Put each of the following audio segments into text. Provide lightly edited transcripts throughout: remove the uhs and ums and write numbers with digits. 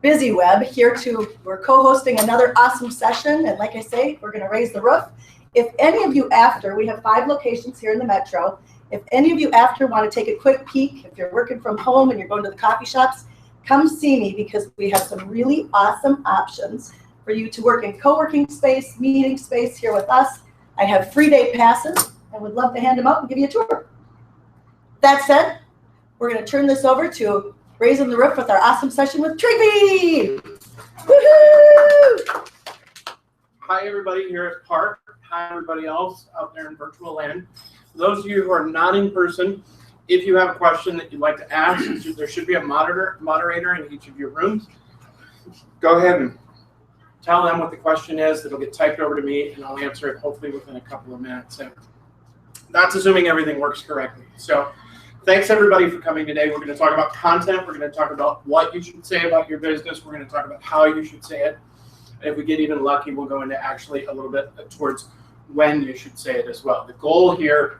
BusyWeb here we're co-hosting another awesome session, and like I say, we're going to raise the roof. If any of you we have 5 locations here in the metro. If any of you want to take a quick peek, if you're working from home and you're going to the coffee shops, come see me because we have some really awesome options for you to work in co-working space, meeting space here with us. I have free day passes and would love to hand them out and give you a tour. That said, we're going to turn this over to Raising the Roof with our awesome session with Trygve. Woohoo! Hi, everybody here at Park. Hi, everybody else out there in virtual land. For those of you who are not in person, if you have a question that you'd like to ask, there should be a moderator in each of your rooms. Go ahead and tell them what the question is. It'll get typed over to me, and I'll answer it hopefully within a couple of minutes. And that's assuming everything works correctly. So thanks, everybody, for coming today. We're going to talk about content. We're going to talk about what you should say about your business. We're going to talk about how you should say it. And if we get even lucky, we'll go into actually a little bit towards when you should say it as well. The goal here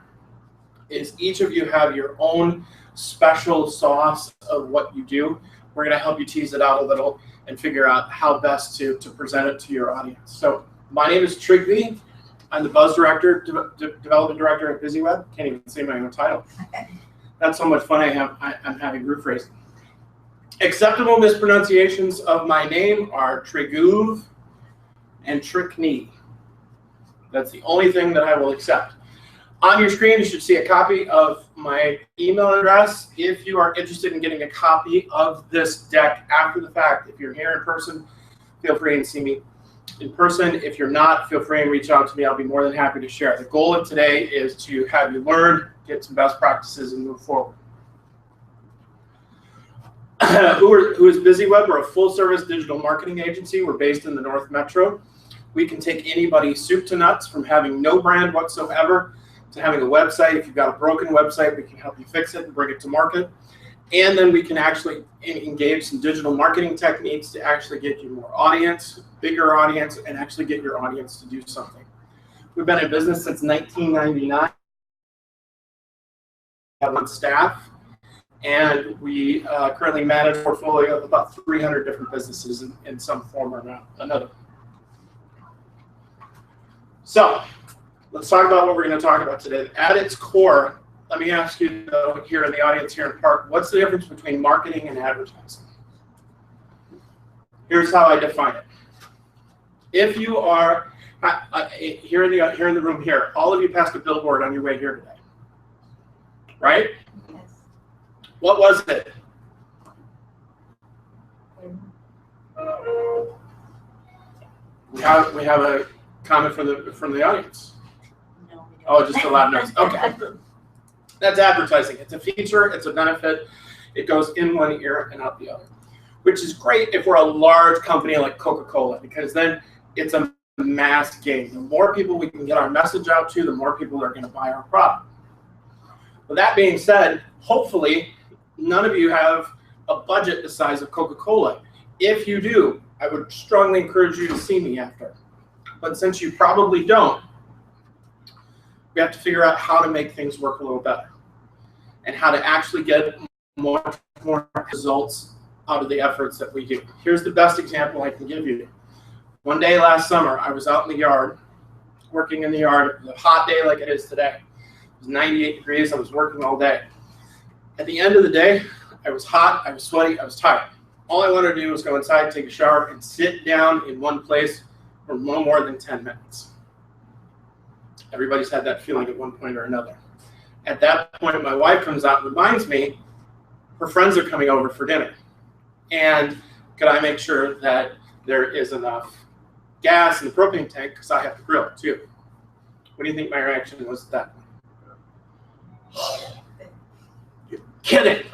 is each of you have your own special sauce of what you do. We're going to help you tease it out a little and figure out how best to present it to your audience. So my name is Trygve. I'm the Buzz Director, Development Director at BusyWeb. Can't even say my own title. That's how much fun I'm having roof raising. Acceptable mispronunciations of my name are Trygve and Trickney. That's the only thing that I will accept. On your screen, you should see a copy of my email address. If you are interested in getting a copy of this deck after the fact, if you're here in person, feel free and see me in person. If you're not, feel free and reach out to me. I'll be more than happy to share. The goal of today is to have you learn, get some best practices, and move forward. Who is BusyWeb? We're a full-service digital marketing agency. We're based in the North Metro. We can take anybody soup to nuts, from having no brand whatsoever to having a website. If you've got a broken website, we can help you fix it and bring it to market. And then we can actually engage some digital marketing techniques to actually get you more audience, bigger audience, and actually get your audience to do something. We've been in business since 1999. We have on staff, and we currently manage a portfolio of about 300 different businesses in some form or another. So let's talk about what we're going to talk about today. At its core, let me ask you though, here in the audience here in Park, what's the difference between marketing and advertising? Here's how I define it. If you are here in the room here, all of you passed a billboard on your way here today, right? Yes. What was it? We have a comment from the audience. No, we don't. Oh, just a loud noise. Okay. That's advertising. It's a feature, it's a benefit. It goes in one ear and out the other, which is great if we're a large company like Coca-Cola, because then it's a mass game. The more people we can get our message out to, the more people are going to buy our product. With that being said, hopefully none of you have a budget the size of Coca-Cola. If you do, I would strongly encourage you to see me after. But since you probably don't, we have to figure out how to make things work a little better and how to actually get more results out of the efforts that we do. Here's the best example I can give you. One day last summer, I was out in the yard, working in the yard. It was a hot day like it is today. It was 98 degrees. I was working all day. At the end of the day, I was hot, I was sweaty, I was tired. All I wanted to do was go inside, take a shower, and sit down in one place for no more than 10 minutes. Everybody's had that feeling at one point or another. At that point, my wife comes out and reminds me her friends are coming over for dinner. And could I make sure that there is enough gas in the propane tank, because I have to grill too. What do you think my reaction was to that? You're kidding.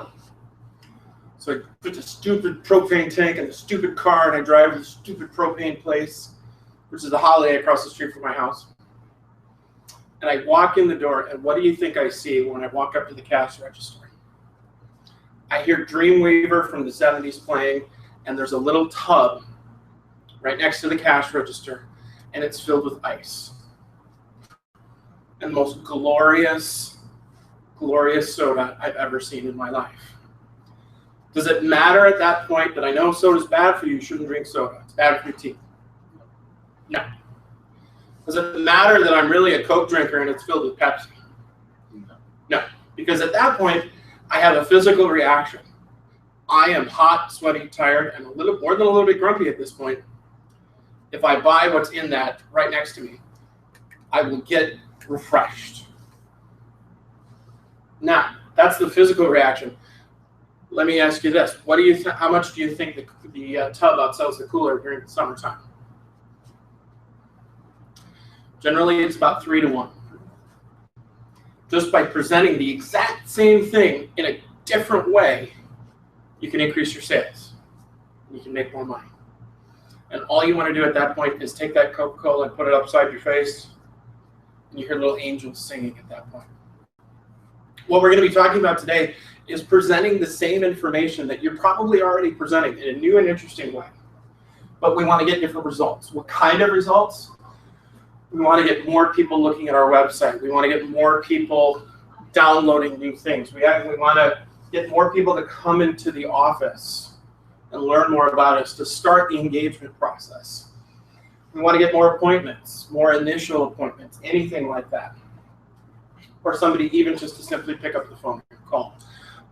So I put the stupid propane tank in the stupid car, and I drive to the stupid propane place, which is a Holiday across the street from my house. And I walk in the door, and what do you think I see when I walk up to the cash register? I hear Dreamweaver from the 70s playing, and there's a little tub right next to the cash register, and it's filled with ice. And the most glorious, glorious soda I've ever seen in my life. Does it matter at that point that I know soda's bad for you, you shouldn't drink soda, it's bad for your teeth? No. Does it matter that I'm really a Coke drinker and it's filled with Pepsi? No. Because at that point, I have a physical reaction. I am hot, sweaty, tired, and a little more than a little bit grumpy at this point. If I buy what's in that right next to me, I will get refreshed. Now, that's the physical reaction. Let me ask you this. What do you how much do you think the tub outsells the cooler during the summertime? Generally, it's about 3 to 1. Just by presenting the exact same thing in a different way, you can increase your sales. You can make more money. And all you want to do at that point is take that Coca-Cola and put it upside your face, and you hear little angels singing at that point. What we're going to be talking about today is presenting the same information that you're probably already presenting in a new and interesting way. But we want to get different results. What kind of results? We want to get more people looking at our website. We want to get more people downloading new things. We want to get more people to come into the office and learn more about us, to start the engagement process. We want to get more appointments, more initial appointments, anything like that. Or somebody even just to simply pick up the phone and call.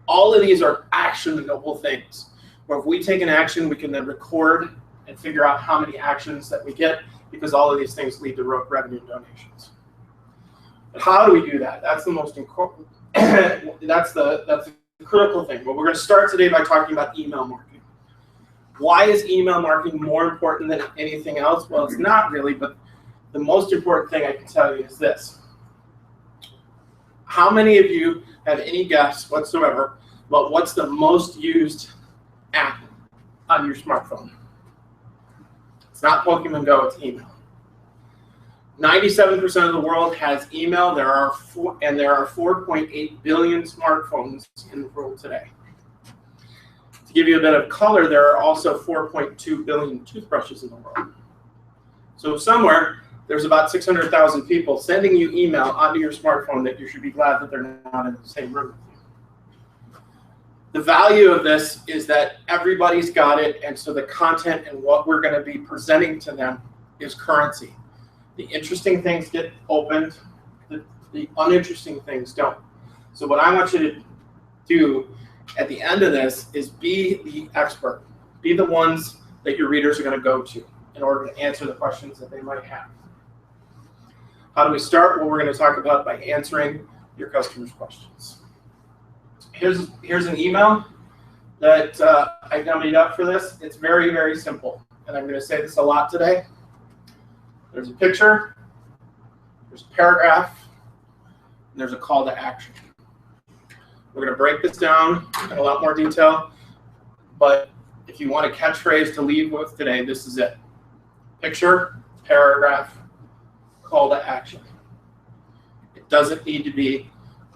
All of these are actionable things, where if we take an action, we can then record and figure out how many actions that we get, because all of these things lead to revenue and donations. But how do we do that? That's the most important. that's the critical thing. But we're going to start today by talking about email marketing. Why is email marketing more important than anything else? Well, it's not really, but the most important thing I can tell you is this. How many of you have any guess whatsoever about what's the most used app on your smartphone? It's not Pokemon Go, it's email. 97% of the world has email. There are 4.8 billion smartphones in the world today. To give you a bit of color, there are also 4.2 billion toothbrushes in the world. So somewhere, there's about 600,000 people sending you email onto your smartphone that you should be glad that they're not in the same room with you. The value of this is that everybody's got it, and so the content and what we're going to be presenting to them is currency. The interesting things get opened, the uninteresting things don't. So what I want you to do at the end of this is be the expert. Be the ones that your readers are going to go to in order to answer the questions that they might have. How do we start? Well, we're going to talk about by answering your customers' questions. Here's an email that I dummied up for this. It's very, very simple. And I'm going to say this a lot today. There's a picture, there's a paragraph, and there's a call to action. We're going to break this down in a lot more detail, but if you want a catchphrase to leave with today, this is it. Picture, paragraph, call to action. It doesn't need to be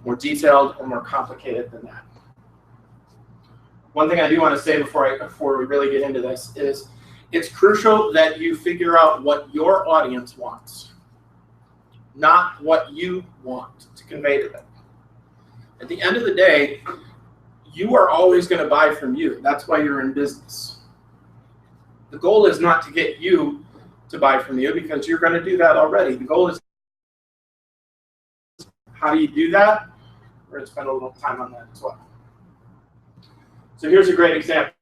more detailed or more complicated than that. One thing I do want to say before we really get into this is it's crucial that you figure out what your audience wants, not what you want to convey to them. At the end of the day, you are always going to buy from you. That's why you're in business. The goal is not to get you to buy from you, because you're going to do that already. The goal is, how do you do that? We're going to spend a little time on that as well. So here's a great example.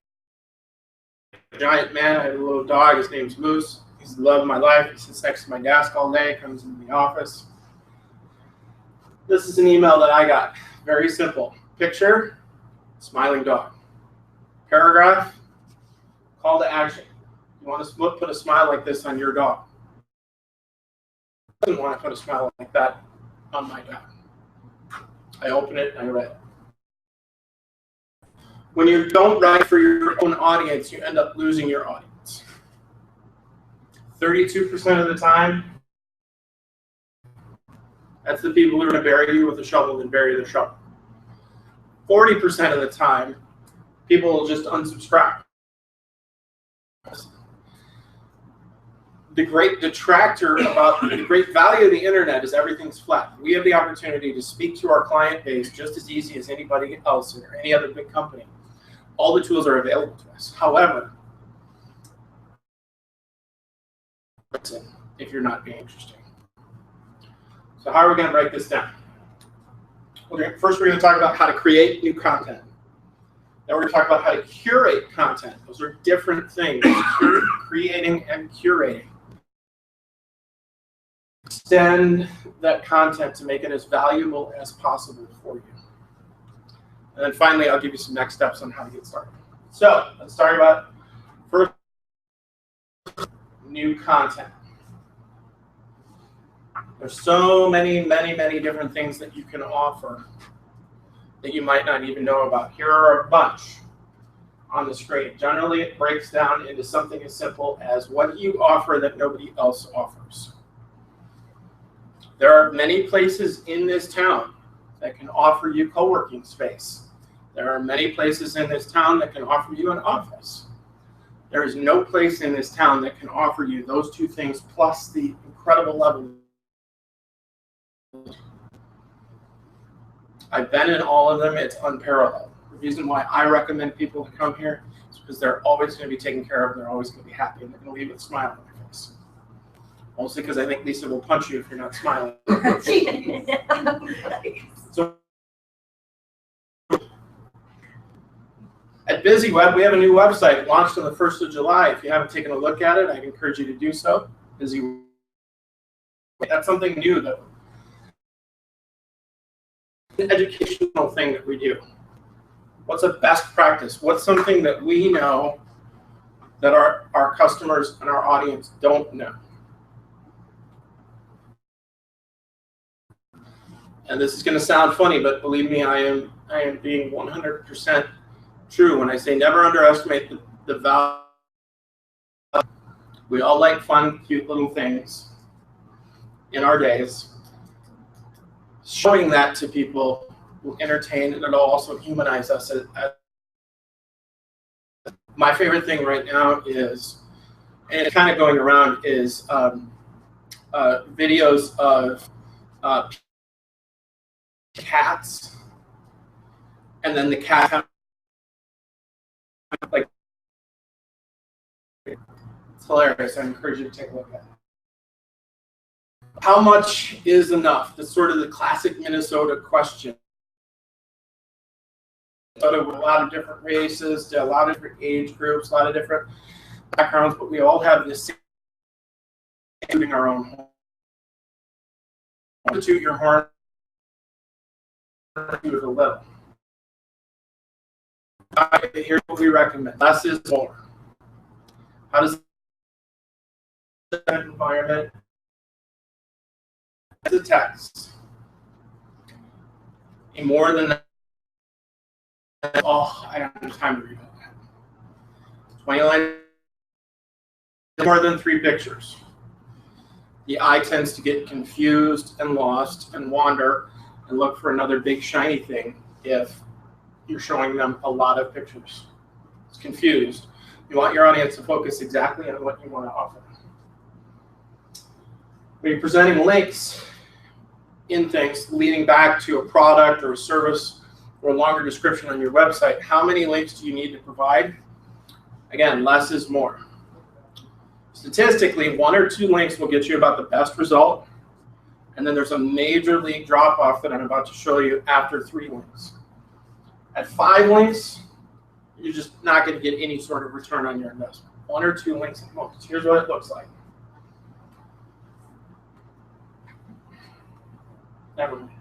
A giant man, I have a little dog, his name's Moose. He's the love of my life. He sits next to my desk all day, comes into the office. This is an email that I got. Very simple. Picture, smiling dog. Paragraph, call to action. You want to put a smile like this on your dog. I didn't want to put a smile like that on my dog. I open it and I read it. When you don't write for your own audience, you end up losing your audience. 32% of the time, that's the people who are going to bury you with a shovel and bury the shovel. 40% of the time, people will just unsubscribe. The great detractor about the great value of the internet is everything's flat. We have the opportunity to speak to our client base just as easy as anybody else or any other big company. All the tools are available to us. However, if you're not being interesting. So how are we going to break this down? First, we're going to talk about how to create new content. Then we're going to talk about how to curate content. Those are different things, creating and curating. Extend that content to make it as valuable as possible for you. And then finally, I'll give you some next steps on how to get started. So let's talk about first, new content. There's so many different things that you can offer that you might not even know about. Here are a bunch on the screen. Generally, it breaks down into something as simple as what do you offer that nobody else offers. There are many places in this town that can offer you co-working space. There are many places in this town that can offer you an office. There is no place in this town that can offer you those two things plus the incredible level. I've been in all of them. It's unparalleled. The reason why I recommend people to come here is because they're always going to be taken care of. They're always going to be happy, and they're going to leave with a smile on their face. Mostly because I think Lisa will punch you if you're not smiling. So at BusyWeb, we have a new website launched on the 1st of July. If you haven't taken a look at it, I encourage you to do so. BusyWeb. That's something new, though. An educational thing that we do. What's a best practice? What's something that we know that our customers and our audience don't know? And this is going to sound funny, but believe me, I am being 100% true when I say never underestimate the value. We all like fun, cute little things in our days. Showing that to people will entertain, and it'll also humanize us. My favorite thing right now is, and it's kind of going around, is videos of cats, and then the cat like, it's hilarious. I encourage you to take a look at it. How much is enough? That's sort of the classic Minnesota question. With a lot of different races, a lot of different age groups, a lot of different backgrounds, but we all have this same, our own home. Toot your horn. Do it a little. Here's what we recommend. Less is more. How does that environment? As a text. And more than that. Oh, I don't have time to read all that. 20 lines. More than 3 pictures. The eye tends to get confused and lost and wander and look for another big shiny thing if you're showing them a lot of pictures. It's confused. You want your audience to focus exactly on what you want to offer. When you're presenting links in things leading back to a product or a service or a longer description on your website, how many links do you need to provide? Again, less is more. Statistically, 1 or 2 links will get you about the best result. And then there's a major league drop-off that I'm about to show you after 3 links. At 5 links, you're just not going to get any sort of return on your investment. 1 or 2 links at most. Here's what it looks like. Never mind.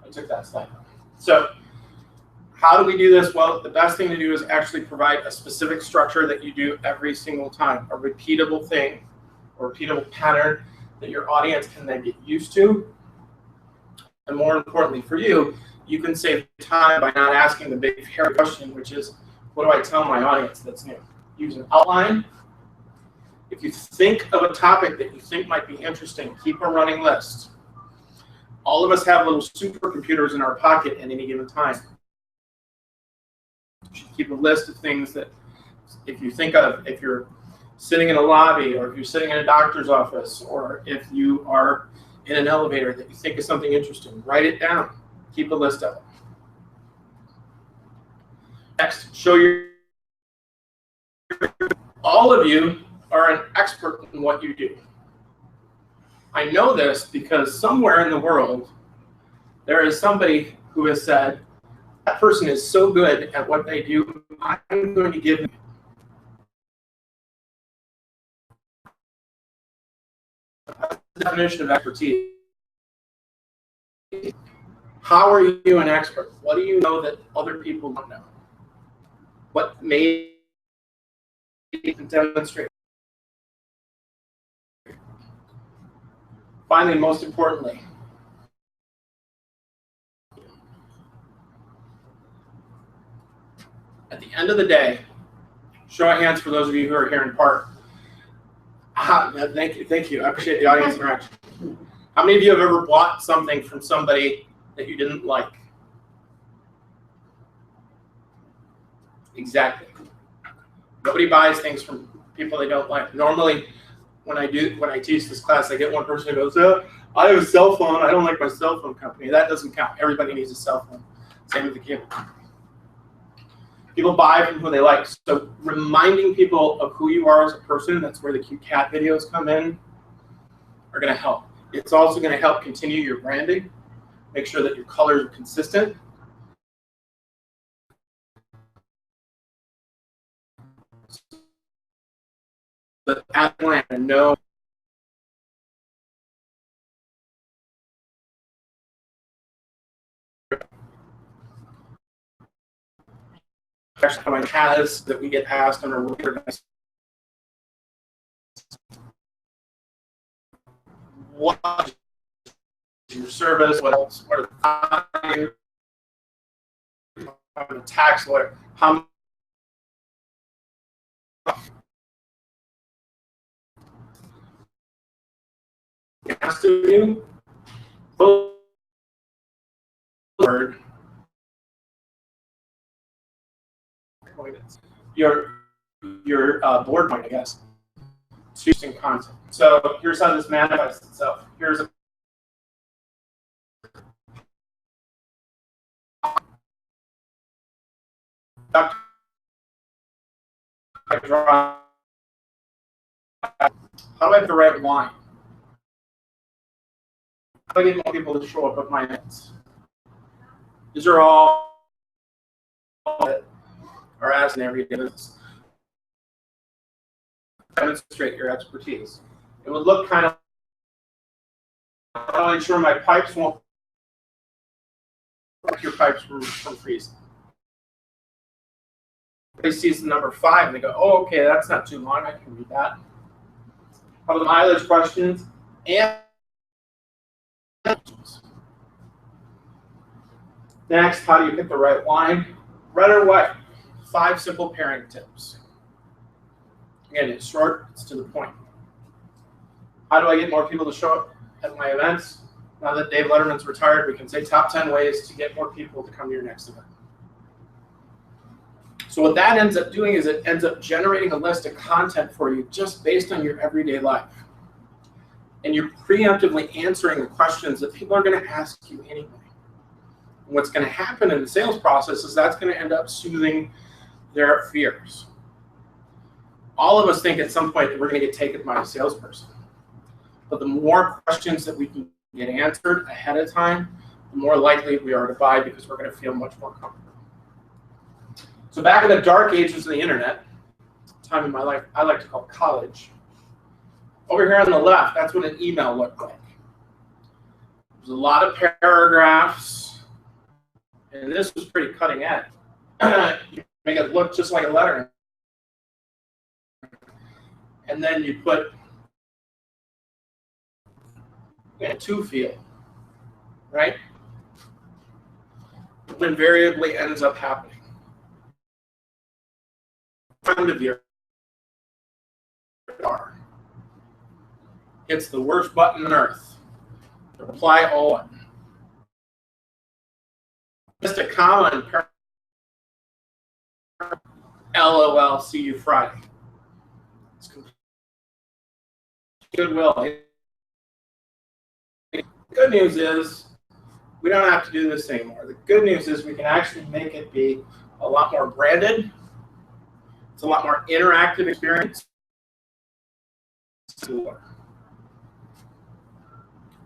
I took that slide. So how do we do this? Well, the best thing to do is actually provide a specific structure that you do every single time, a repeatable thing, a repeatable pattern that your audience can then get used to. And more importantly for you, you can save time by not asking the big hairy question, which is, what do I tell my audience that's new? Use an outline. If you think of a topic that you think might be interesting, keep a running list. All of us have little supercomputers in our pocket at any given time. You should keep a list of things that if you think of, if you're sitting in a lobby, or if you're sitting in a doctor's office, or if you are in an elevator that you think is something interesting, write it down. Keep a list of it. Next, show your. All of you are an expert in what you do. I know this because somewhere in the world, there is somebody who has said, that person is so good at what they do, I'm going to give them. That's the definition of expertise. How are you an expert? What do you know that other people don't know? What made you demonstrate? Finally, most importantly, at the end of the day, show of hands for those of you who are here in Park. Thank you. I appreciate the audience interaction. How many of you have ever bought something from somebody that you didn't like? Exactly. Nobody buys things from people they don't like. Normally, when I teach this class, I get one person who goes, "Oh, I have a cell phone. I don't like my cell phone company." That doesn't count. Everybody needs a cell phone. Same with the cable. People buy from who they like. So reminding people of who you are as a person, that's where the cute cat videos come in, are going to help. It's also going to help continue your branding. Make sure that your colors are consistent. But at Atlanta, know how has that we get asked on a regular basis. What is your service? What else? What are the I'm a tax lawyer. How asked of you? Word. Your board point, I guess. Choosing content. So here's how this manifests itself. Here's a how do I have the right line? How do I get more people to show up at my events? These are all that are asked in everyday business. Demonstrate your expertise. It would look kind of, I'll ensure my pipes won't block your pipes from freezing. They see the number 5 and they go, oh, okay, that's not too long. I can read that. How about the mileage questions and next, how do you pick the right wine? Red or white? 5 simple pairing tips. Again, it's short, it's to the point. How do I get more people to show up at my events? Now that Dave Letterman's retired, we can say top 10 ways to get more people to come to your next event. So what that ends up doing is it ends up generating a list of content for you just based on your everyday life. And you're preemptively answering the questions that people are going to ask you anyway. And what's going to happen in the sales process is that's going to end up soothing their fears. All of us think at some point that we're going to get taken by a salesperson. But the more questions that we can get answered ahead of time, the more likely we are to buy because we're going to feel much more comfortable. So back in the dark ages of the internet, time in my life I like to call college, over here on the left, that's what an email looked like. There's a lot of paragraphs, and this was pretty cutting edge. You make it look just like a letter. And then you put a to field, right? What invariably ends up happening. Friend of yours hits the worst button on earth. Reply all. Just a comment. LOL. See you Friday. It's goodwill. The good news is we don't have to do this anymore. The good news is we can actually make it be a lot more branded. It's a lot more interactive experience.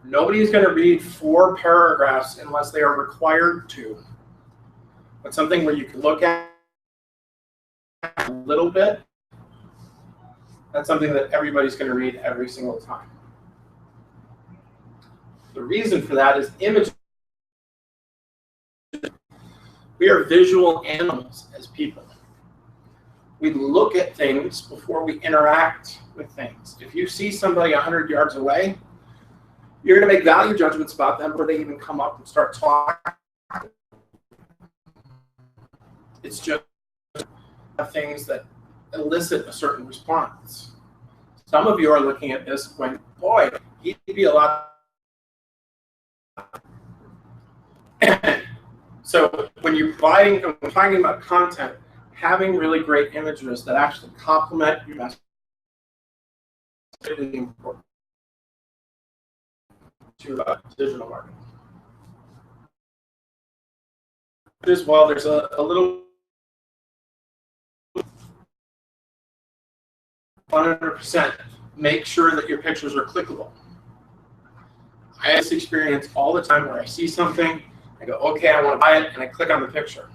Nobody's going to read 4 paragraphs unless they are required to. But something where you can look at a little bit, that's something that everybody's going to read every single time. The reason for that is image. We are visual animals as people. We look at things before we interact with things. If you see somebody 100 yards away, you're going to make value judgments about them before they even come up and start talking. It's just things that elicit a certain response. Some of you are looking at this going, boy, he'd be a lot. So when you're talking about content, having really great images that actually complement your message is really important to digital marketing. As well, there's a little 100%. Make sure that your pictures are clickable. I have this experience all the time where I see something, I go, okay, I want to buy it, and I click on the picture.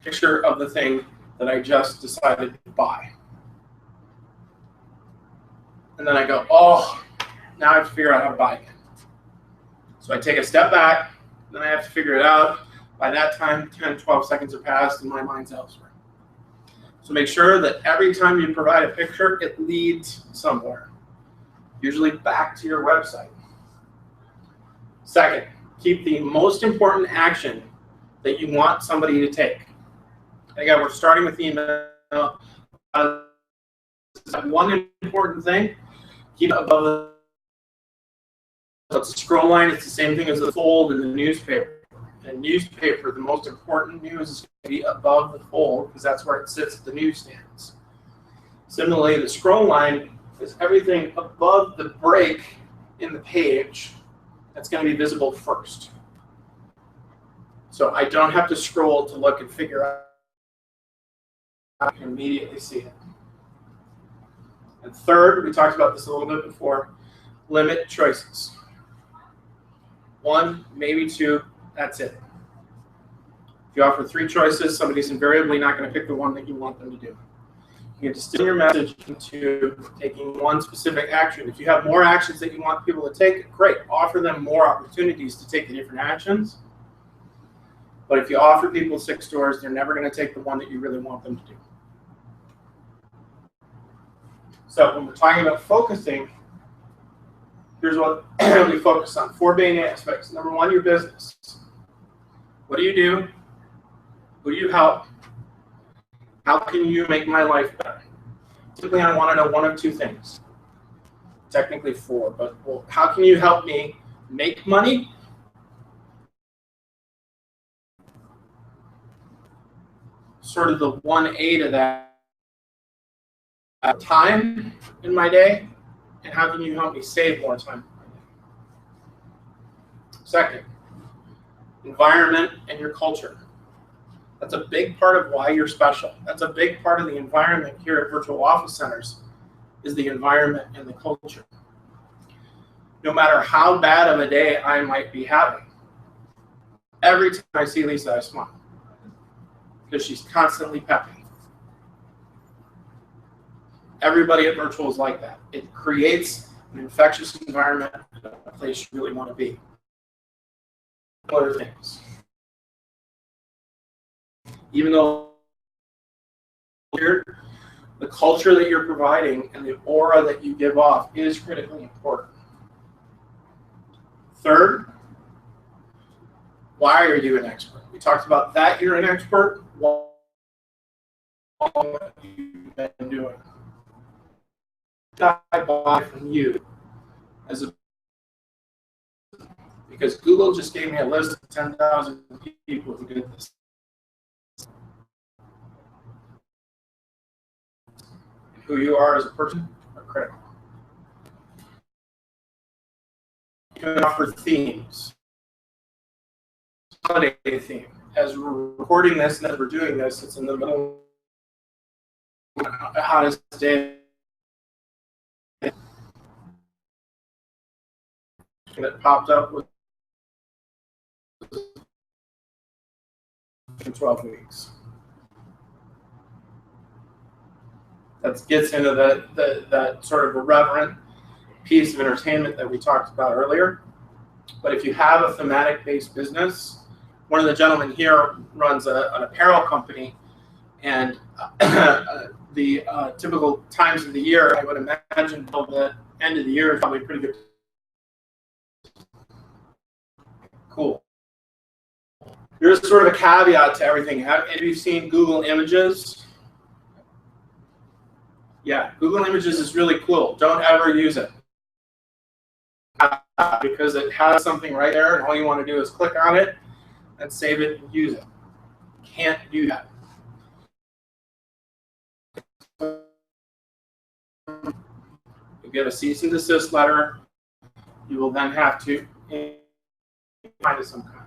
Picture of the thing that I just decided to buy. And then I go, oh, now I have to figure out how to buy it. So I take a step back, then I have to figure it out. By that time, 10, 12 seconds have passed, and my mind's elsewhere. So make sure that every time you provide a picture, it leads somewhere, usually back to your website. Second, keep the most important action that you want somebody to take. Again, we're starting with email. One important thing, keep it above the scroll line. It's the same thing as the fold in the newspaper. In a newspaper, the most important news is going to be above the fold because that's where it sits at the newsstands. Similarly, the scroll line is everything above the break in the page that's going to be visible first. So I don't have to scroll to look and figure out. I can immediately see it. And third, we talked about this a little bit before, limit choices. 1, maybe 2, that's it. If you offer 3 choices, somebody's invariably not going to pick the one that you want them to do. You can distill your message into taking one specific action. If you have more actions that you want people to take, great. Offer them more opportunities to take the different actions. But if you offer people 6 doors, they're never going to take the one that you really want them to do. So when we're talking about focusing, here's what we focus on. 4 main aspects. Number 1, your business. What do you do? Who do you help? How can you make my life better? Typically, I want to know 1 of 2 things. Technically 4, but well, how can you help me make money? Sort of the 1A to that. Time in my day, and how can you help me save more time? Second, environment and your culture. That's a big part of why you're special. That's a big part of the environment here at Virtual Office Centers, is the environment and the culture. No matter how bad of a day I might be having, every time I see Lisa, I smile, because she's constantly peppy. Everybody at Virtual is like that. It creates an infectious environment, a place you really want to be. Other things. Even though the culture that you're providing and the aura that you give off is critically important. Third, why are you an expert? We talked about that you're an expert. What have you been doing? I buy from you because Google just gave me a list of 10,000 people who did this. Who you are as a person are critical. You can offer themes. Holiday theme. as we're recording this and as we're doing this, it's in the middle of the hottest day. And it popped up with 12 weeks. That gets into that sort of irreverent piece of entertainment that we talked about earlier. But if you have a thematic-based business, one of the gentlemen here runs an apparel company, and the typical times of the year, I would imagine till the end of the year is probably pretty good. Cool. Here's sort of a caveat to everything. Have you seen Google Images? Yeah, Google Images is really cool. Don't ever use it because it has something right there, and all you want to do is click on it and save it and use it. Can't do that. You get a cease and desist letter. You will then have to find it some kind.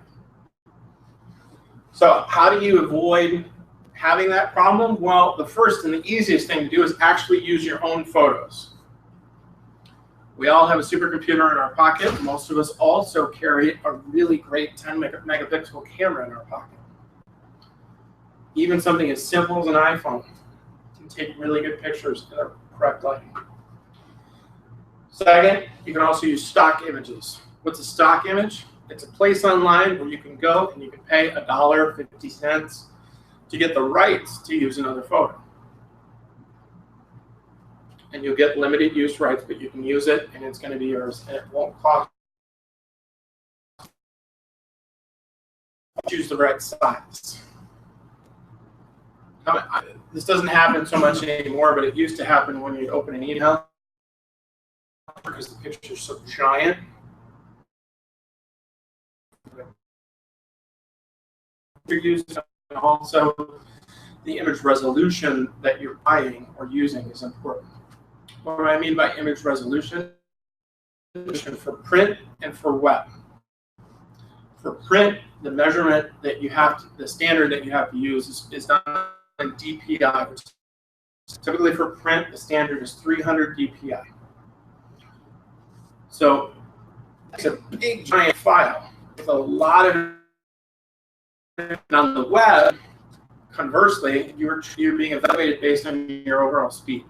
So how do you avoid having that problem? Well, the first and the easiest thing to do is actually use your own photos. We all have a supercomputer in our pocket. Most of us also carry a really great 10 megapixel camera in our pocket. Even something as simple as an iPhone can take really good pictures in the correct lighting. Second, you can also use stock images. What's a stock image? It's a place online where you can go and you can pay $1.50 to get the rights to use another photo. And you'll get limited use rights, but you can use it and it's going to be yours and it won't cost. Choose the right size. This doesn't happen so much anymore, but it used to happen when you open an email because the picture's so giant. You're using, and also the image resolution that you're buying or using is important. What do I mean by image resolution? For print and for web. For print, the measurement that you have to, the standard that you have to use is not in DPI. Which typically for print, the standard is 300 DPI. So it's a big giant file with a lot of. On the web, conversely, you're being evaluated based on your overall speed.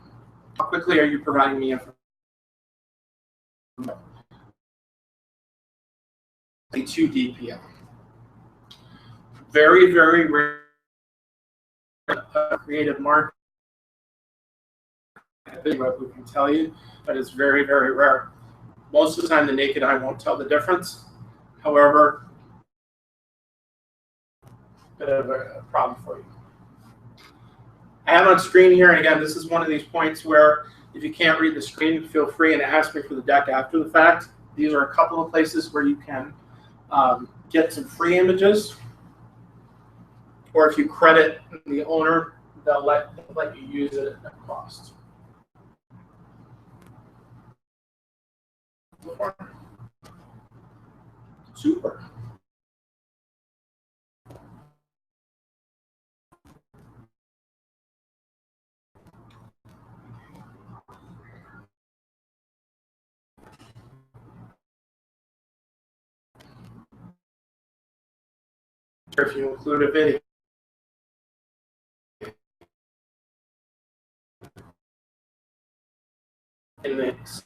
How quickly are you providing me information? 2 DPI. Very, very rare creative market. We can tell you, but it's very, very rare. Most of the time, the naked eye won't tell the difference. However, bit of a problem for you. I have on screen here, and again, this is one of these points where if you can't read the screen, feel free and ask me for the deck after the fact. These are a couple of places where you can get some free images, or if you credit the owner, they'll let you use it at no cost. Super. If you include a video. In this,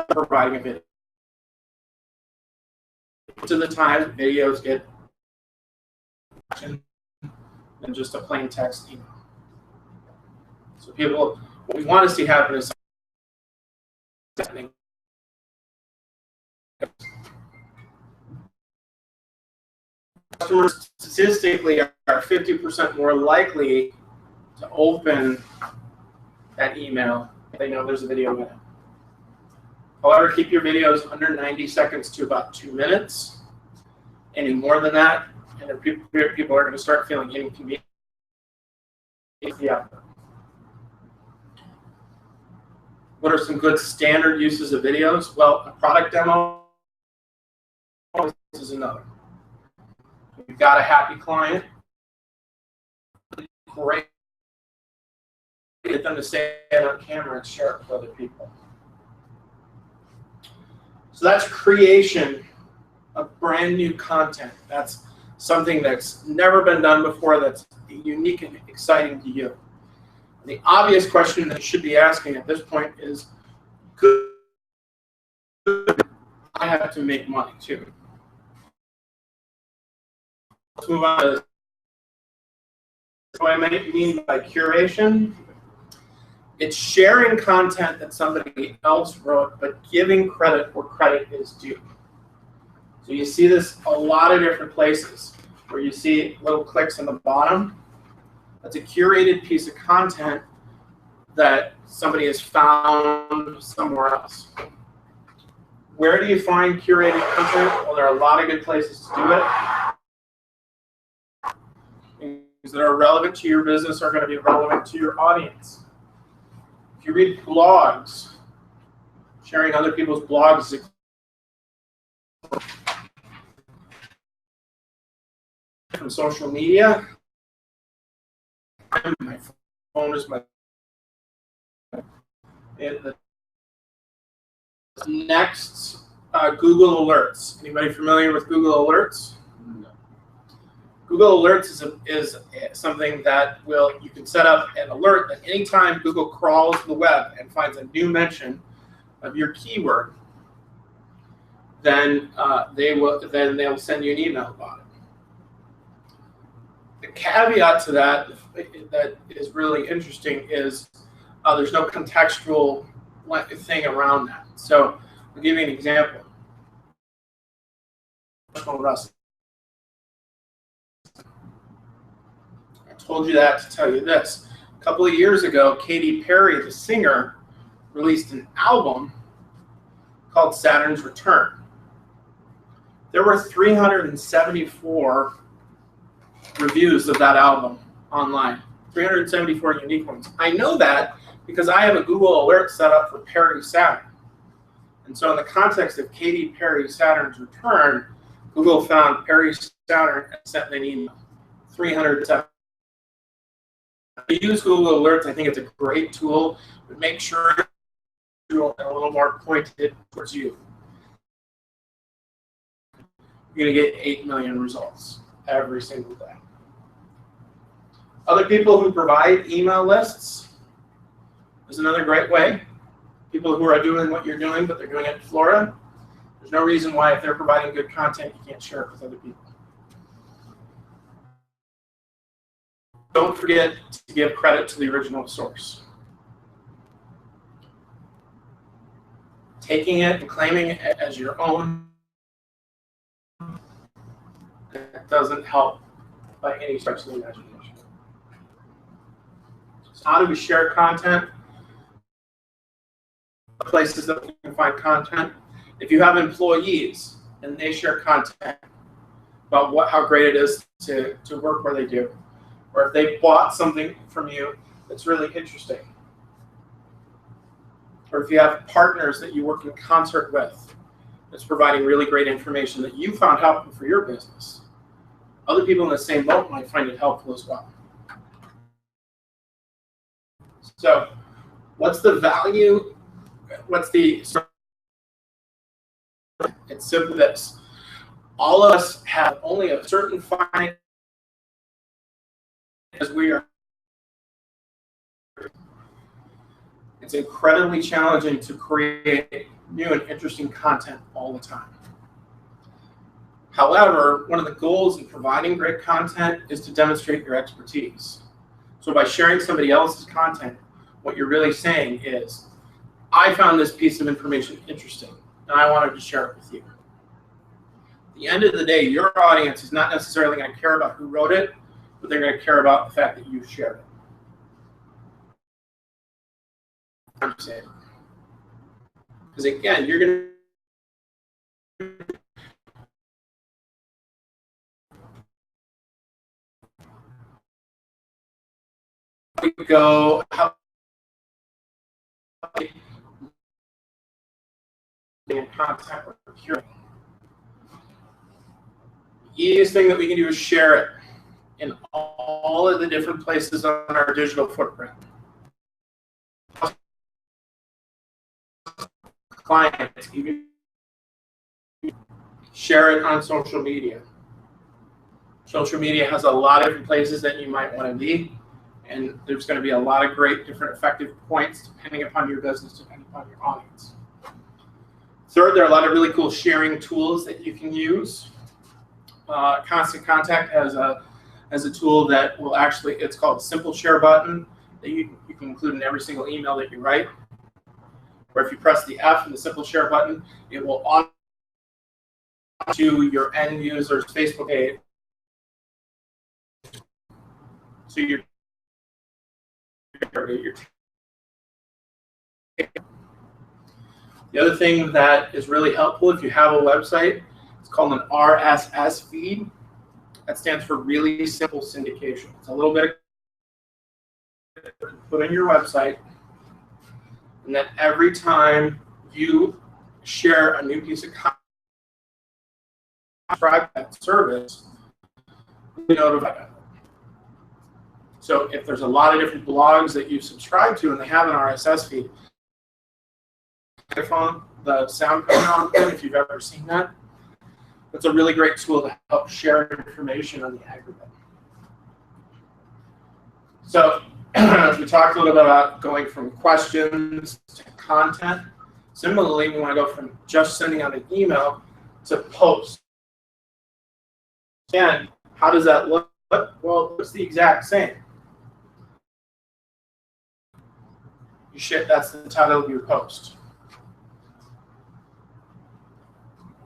providing a video. Most of the time, videos get than just a plain text email. So people, what we want to see happen is happening. Customers statistically are 50% more likely to open that email if they know there's a video in it. However, keep your videos under 90 seconds to about 2 minutes. Any more than that, and then people are going to start feeling inconvenient. Yeah. What are some good standard uses of videos? Well, a product demo is another. you've got a happy client, great. Get them to say it on camera and share it with other people. So that's creation of brand new content. That's something that's never been done before, that's unique and exciting to you. And the obvious question that you should be asking at this point is, good, I have to make money too. Let's move on to what I mean by curation. It's sharing content that somebody else wrote, but giving credit where credit is due. So you see this a lot of different places where you see little clicks on the bottom. That's a curated piece of content that somebody has found somewhere else. Where do you find curated content? Well, there are a lot of good places to do it. Things that are relevant to your business are going to be relevant to your audience. If you read blogs, sharing other people's blogs is from social media. My phone is my next. Google Alerts. Anybody familiar with Google Alerts? No. Google Alerts is something that you can set up an alert that anytime Google crawls the web and finds a new mention of your keyword, then they'll send you an email about it. The caveat to that is really interesting is there's no contextual thing around that. So I'll give you an example. Wrestling. I told you that to tell you this. A couple of years ago, Katy Perry, the singer, released an album called Saturn's Return. There were 374 reviews of that album online. 374 unique ones. I know that because I have a Google alert set up for Perry Saturn. And so in the context of Katy Perry Saturn's Return, Google found Perry Saturn and sent me an email. 307. If you use Google Alerts, I think it's a great tool, but make sure you're a little more pointed towards you. You're going to get 8 million results every single day. Other people who provide email lists is another great way. People who are doing what you're doing, but they're doing it in Florida. There's no reason why, if they're providing good content, you can't share it with other people. Don't forget to give credit to the original source. Taking it and claiming it as your own doesn't help by any stretch of the imagination. So how do we share content? Places that we can find content. If you have employees and they share content about how great it is to work where they do, or if they bought something from you that's really interesting, or if you have partners that you work in concert with that's providing really great information that you found helpful for your business, other people in the same boat might find it helpful as well. So what's the value? It's simply this. All of us have only a certain finite as we are. It's incredibly challenging to create new and interesting content all the time. However, one of the goals in providing great content is to demonstrate your expertise. So by sharing somebody else's content, what you're really saying is, I found this piece of information interesting, and I wanted to share it with you. At the end of the day, your audience is not necessarily going to care about who wrote it, but they're going to care about the fact that you shared it. I'm saying, because again, you're going to go in content or curating. easiest thing that we can do is share it in all of the different places on our digital footprint. Clients, even share it on social media. Social media has a lot of different places that you might want to be, and there's going to be a lot of great different effective points depending upon your business, depending upon your audience. Third, there are a lot of really cool sharing tools that you can use. Constant Contact has a tool that will actually, it's called Simple Share Button, that you can include in every single email that you write. Or if you press the F in the Simple Share button, it will auto to your end user's Facebook page. So the other thing that is really helpful if you have a website, it's called an RSS feed. That stands for really simple syndication. It's a little bit put on your website, and then every time you share a new piece of content, subscribe to that service, you'll be notified. So if there's a lot of different blogs that you subscribe to and they have an RSS feed, the sound coming on, if you've ever seen that, it's a really great tool to help share information on the aggregate. So we talked a little bit about going from questions to content. Similarly, we want to go from just sending out an email to post. Again, how does that look? Well, it's the exact same. That's the title of your post.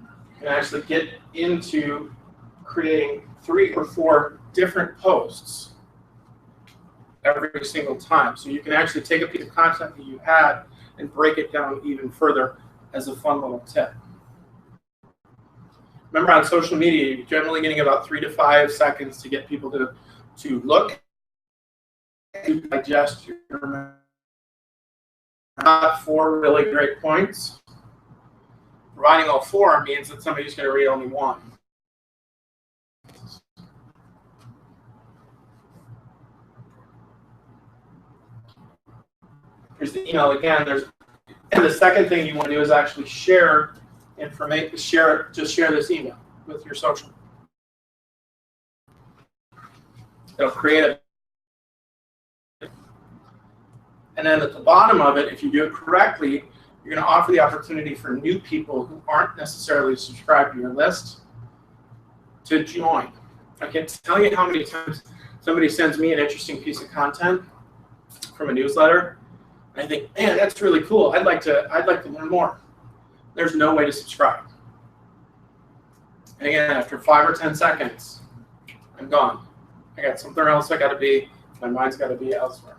You can actually get into creating 3 or 4 different posts every single time. So you can actually take a piece of content that you had and break it down even further as a fun little tip. Remember, on social media, you're generally getting about 3 to 5 seconds to get people to look, to digest your 4 really great points. Providing all 4 means that somebody's going to read only 1. Here's the email again. And the second thing you want to do is actually share information. Just share this email with your social. It'll create it. And then at the bottom of it, if you do it correctly, you're going to offer the opportunity for new people who aren't necessarily subscribed to your list to join. I can't tell you how many times somebody sends me an interesting piece of content from a newsletter, and I think, man, that's really cool. I'd like to learn more. There's no way to subscribe. And again, after 5 or 10 seconds, I'm gone. I got something else I got to be. My mind's got to be elsewhere.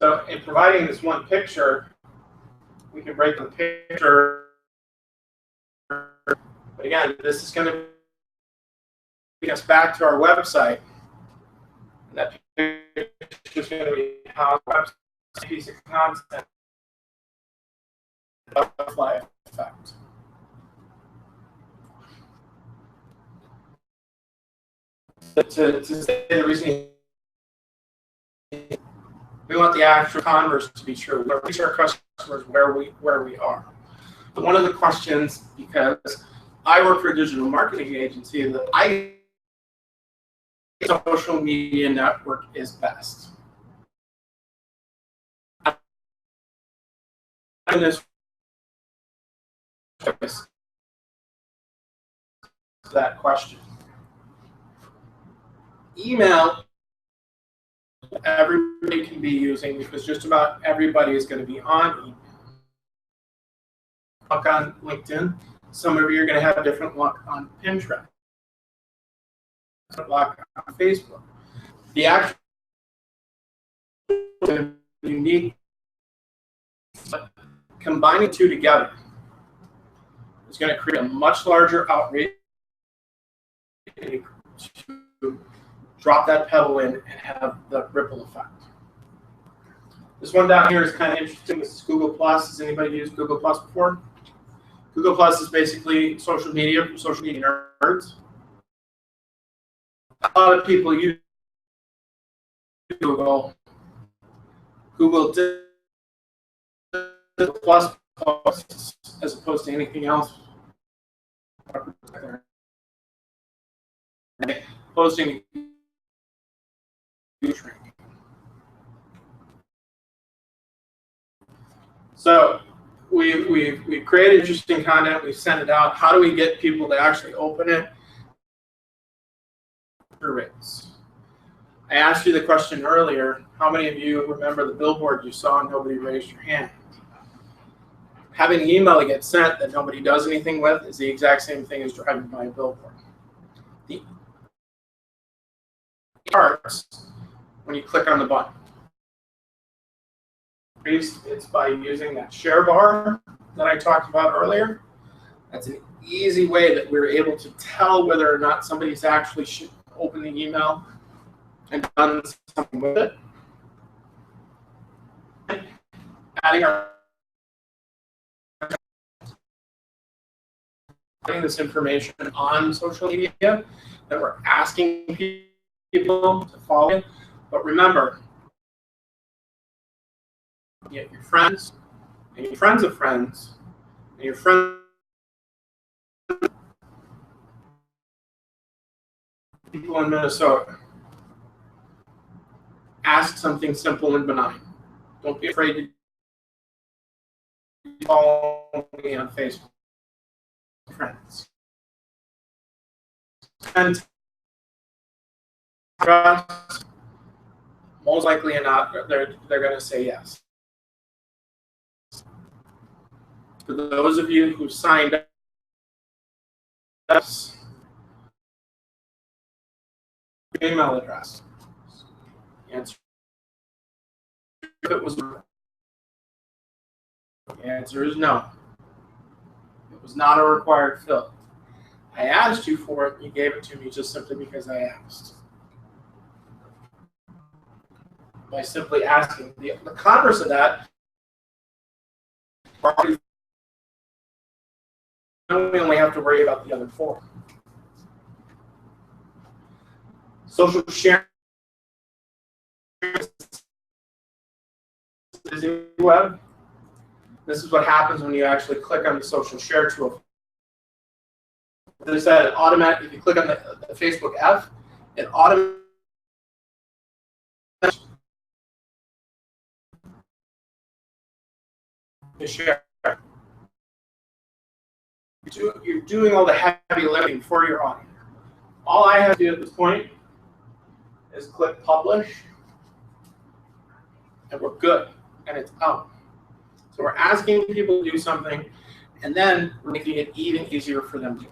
So in providing this one picture, we can break the picture. But again, this is going to take us back to our website. And that picture is going to be how a website piece of content butterfly effect. To say the reason we want the actual converse to be true. We reach our customers where we are. But one of the questions, because I work for a digital marketing agency, that I think social media network is best. And this that question. Email, everybody can be using because just about everybody is going to be on email. Look on LinkedIn. Some of you are going to have a different look on Pinterest. Look on Facebook. The actual unique, combining 2 together is going to create a much larger outreach to drop that pebble in and have the ripple effect. This one down here is kind of interesting. This is Google Plus. Has anybody used Google Plus before? Google Plus is basically social media for social media nerds. A lot of people use Google. Google did plus posts as opposed to anything else. Posting. So we've created interesting content. We sent it out. How do we get people to actually open it? Rates. I asked you the question earlier. How many of you remember the billboard you saw and nobody raised your hand? Having an email that gets sent that nobody does anything with is the exact same thing as driving by a billboard. The parts when you click on the button. It's by using that share bar that I talked about earlier. That's an easy way that we're able to tell whether or not somebody's actually opened the email and done something with it. Adding this information on social media that we're asking people to follow. But remember, get your friends and your friends of friends and your friends. People in Minnesota. Ask something simple and benign. Don't be afraid to follow me on Facebook. Friends. And most likely or not, they're going to say yes. For those of you who signed up, email address. Answer. If it was, the answer is no. It was not a required fill. I asked you for it, and you gave it to me just simply because I asked. By simply asking. The converse of that, we only have to worry about the other four. Social sharing. Web. This is what happens when you actually click on the social share tool. As I said, automatic. If you click on the Facebook F, it automatically share. You're doing all the heavy lifting for your audience. All I have to do at this point is click publish, and we're good, and it's out. So we're asking people to do something, and then we're making it even easier for them to do.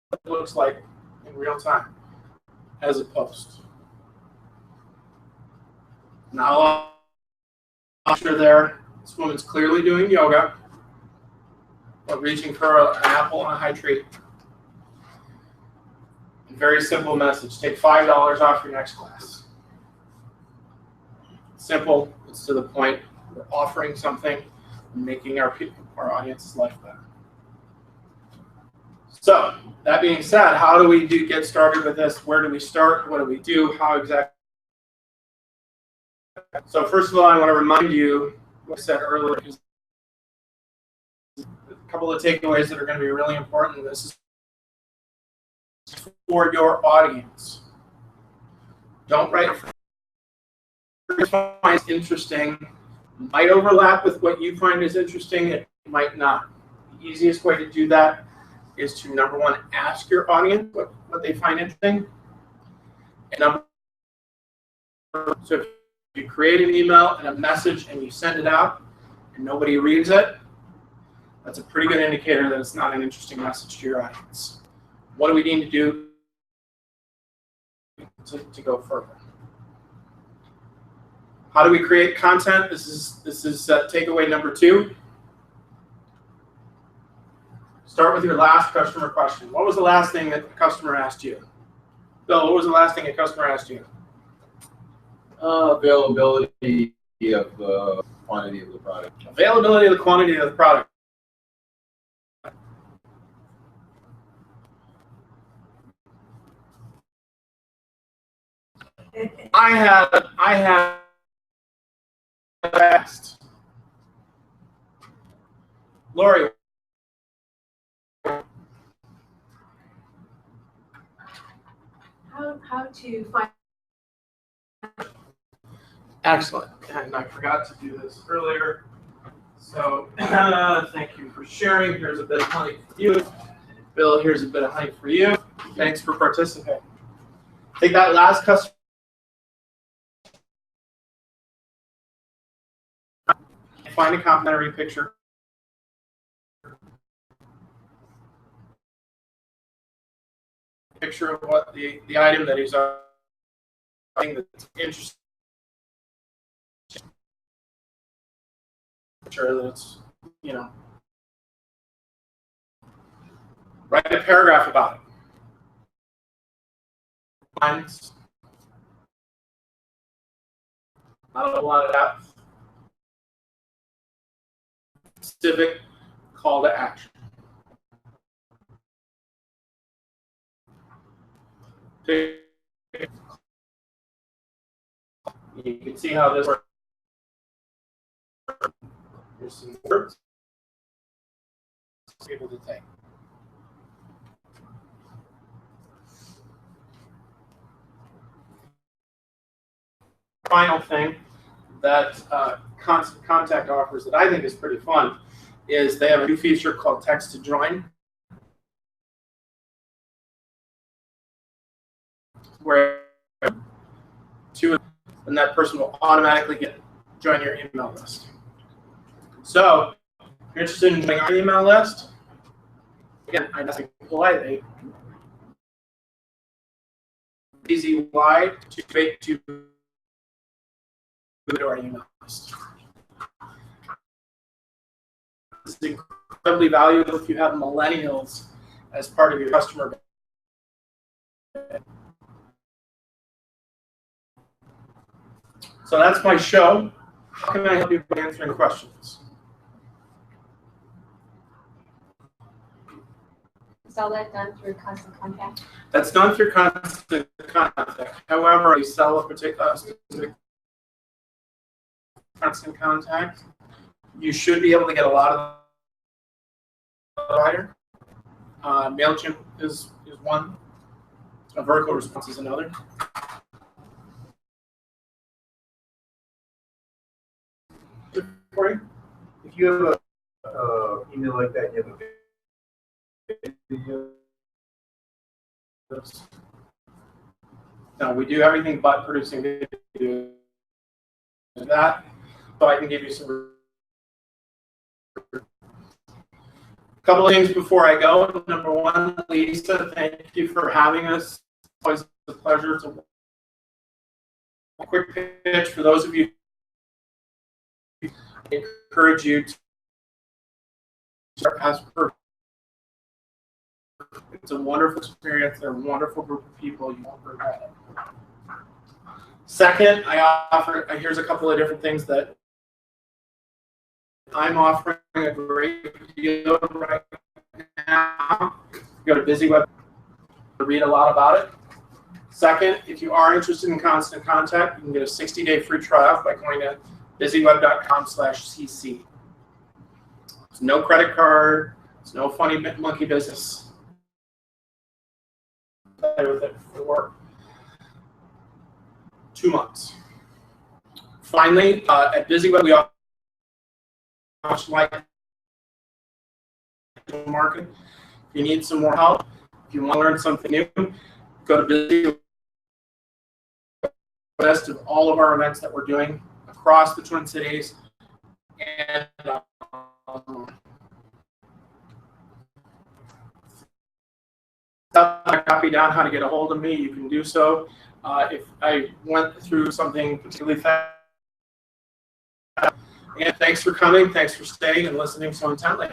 What it looks like in real time as a post. Not a lot of pressure there. This woman's clearly doing yoga, but reaching for an apple on a high tree. Very simple message. Take $5 off your next class. Simple. It's to the point. We're offering something, making our audience's life better. So that being said, how do we get started with this? Where do we start? What do we do? How exactly? So first of all, I want to remind you what I said earlier. A couple of takeaways that are going to be really important. This is for your audience. Don't write for finds interesting. Might overlap with what you find is interesting. It might not. The easiest way to do that is to, number one, ask your audience what they find interesting. And number so if you create an email and a message and you send it out and nobody reads it, that's a pretty good indicator that it's not an interesting message to your audience. What do we need to do to go further? How do we create content? This is takeaway number 2. Start with your last customer question. What was the last thing that the customer asked you? Bill, what was the last thing a customer asked you? Availability of the quantity of the product. Availability of the quantity of the product. I have asked Lori. How to find. Excellent. And I forgot to do this earlier. So thank you for sharing. Here's a bit of honey for you. Bill, here's a bit of honey for you. Thanks for participating. Take that last customer. Find a complimentary picture. Picture of what the item that he's that's interesting. Sure that it's, you know, write a paragraph about it. Lines. Not a lot of depth. Specific call to action. You can see how this works. Here's some words. Able to take. Final thing that Constant Contact offers that I think is pretty fun is they have a new feature called Text to Join, where and that person will automatically join your email list. So if you're interested in joining our email list, again, I just politely easy wide to fake to our email list. This is incredibly valuable if you have millennials as part of your customer base. So that's my show. How can I help you by answering questions? Is all that done through Constant Contact? That's done through Constant Contact. However, you sell a particular specific Constant Contact, you should be able to get a lot of provider. MailChimp is one. A vertical response is another. For you, if you have a email like that, you have a video. Now we do everything but producing video. That, so I can give you some. A couple of things before I go. Number one, Lisa, thank you for having us. It's always a pleasure to. A quick pitch for those of you. I encourage you to ask for. It's a wonderful experience. They're a wonderful group of people. You won't regret it. Second, I offer. Here's a couple of different things that I'm offering a great deal right now. Go to BusyWeb to read a lot about it. Second, if you are interested in Constant Contact, you can get a 60-day free trial by going to busyweb.com/cc. It's no credit card. It's no funny monkey business. Play with it for 2 months. Finally, at BusyWeb, we offer much like marketing. If you need some more help, if you want to learn something new, go to BusyWeb. List of all of our events that we're doing across the Twin Cities, and I copy down how to get a hold of me. You can do so. If I went through something particularly fast. And thanks for coming. Thanks for staying and listening so intently.